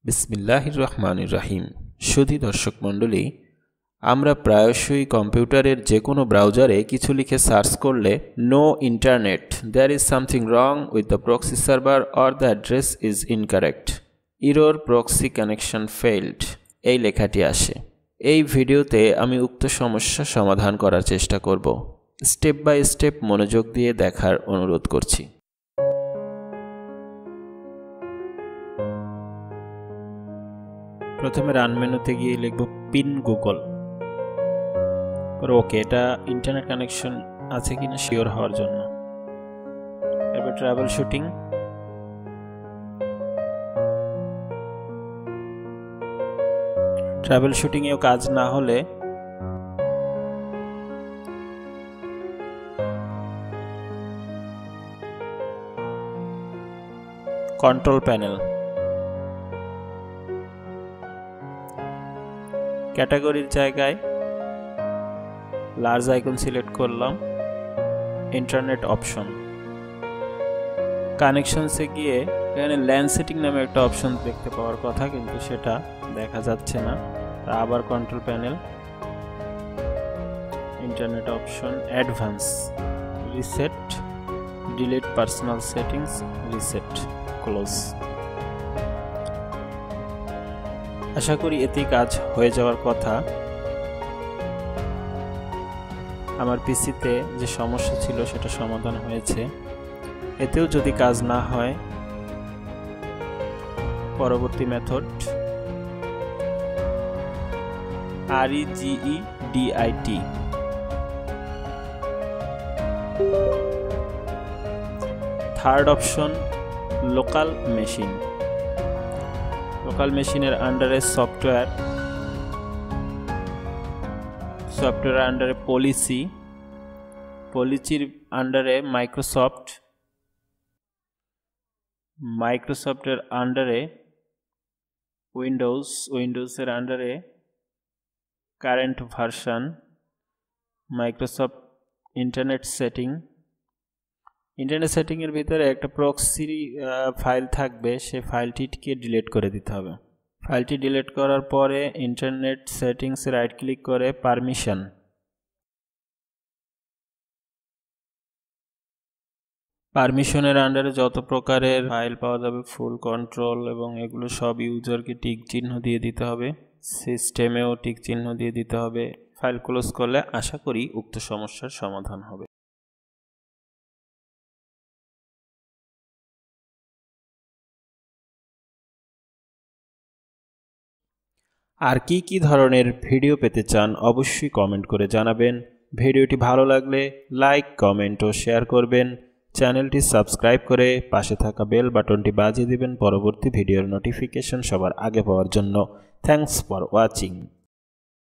বিসমিল্লাহির রহমানির রহিম। সুধী দর্শক মণ্ডলী, আমরা প্রায়শই কম্পিউটারের যে কোনো ব্রাউজারে কিছু লিখে সার্চ করলে no internet, there is something wrong with the proxy server or the address is incorrect, ERR PROXY CONNECTION FAILED এই লেখাটি আসে। এই ভিডিওতে আমি উক্ত সমস্যা সমাধান করার চেষ্টা করব। স্টেপ বাই স্টেপ মনোযোগ দিয়ে দেখার অনুরোধ করছি। প্রথমে রান মেনুতে গিয়ে লিখব পিন গুগল। ওকে, এটা ইন্টারনেট কানেকশন আছে কিনা শিওর হওয়ার জন্য। এবার ট্রাভেল শুটিং, ট্রাভেল শুটিং এও কাজ না হলে কন্ট্রোল প্যানেল, ক্যাটাগরির জায়গায় লার্জ আইকন সিলেক্ট করলাম, ইন্টারনেট অপশন, কানেকশনসে গিয়ে এখানে ল্যান্ড সেটিং নামে একটা অপশন দেখতে পাওয়ার কথা, কিন্তু সেটা দেখা যাচ্ছে না। আবার control panel, internet option, advance, reset, delete personal settings, reset, close. আশা করি এতেই কাজ হয়ে যাওয়ার কথা। আমার পিসিতে যে সমস্যা ছিল সেটা সমাধান হয়েছে। এতেও যদি কাজ না হয়, পরবর্তী method REGEDIT, third option local machine. Local মেশিনের আন্ডারে সফটওয়্যার, সফটওয়্যার আন্ডারে পলিসি, পলিসির আন্ডারে মাইক্রোসফট, মাইক্রোসফটের আন্ডারে উইন্ডোজ, উইন্ডোজের আন্ডারে current version, Microsoft internet setting. Internet সেটিংয়ের ভিতরে একটা প্রক্সি ফাইল থাকবে, সেই ফাইলটিকে ডিলিট করে দিতে হবে। ফাইলটি ডিলিট করার পরে ইন্টারনেট সেটিংসে রাইট ক্লিক করে পারমিশন, পারমিশনের আন্ডারে যত প্রকারের ফাইল পাওয়া যাবে, ফুল কন্ট্রোল এবং এগুলো সব ইউজারকে টিক চিহ্ন দিয়ে দিতে হবে, সিস্টেমেও টিক চিহ্ন দিয়ে দিতে হবে। ফাইল ক্লোজ করলে আশা করি উক্ত সমস্যার সমাধান হবে। আর কি ধরনের ভিডিও পেতে চান অবশ্যই কমেন্ট করে জানাবেন। ভিডিওটি ভালো লাগলে লাইক, কমেন্ট ও শেয়ার করবেন। চ্যানেলটি সাবস্ক্রাইব করে পাশে থাকা বেল বাটনটি বাজিয়ে দিবেন পরবর্তী ভিডিওর নোটিফিকেশন সবার আগে পাওয়ার জন্য। Thanks for watching.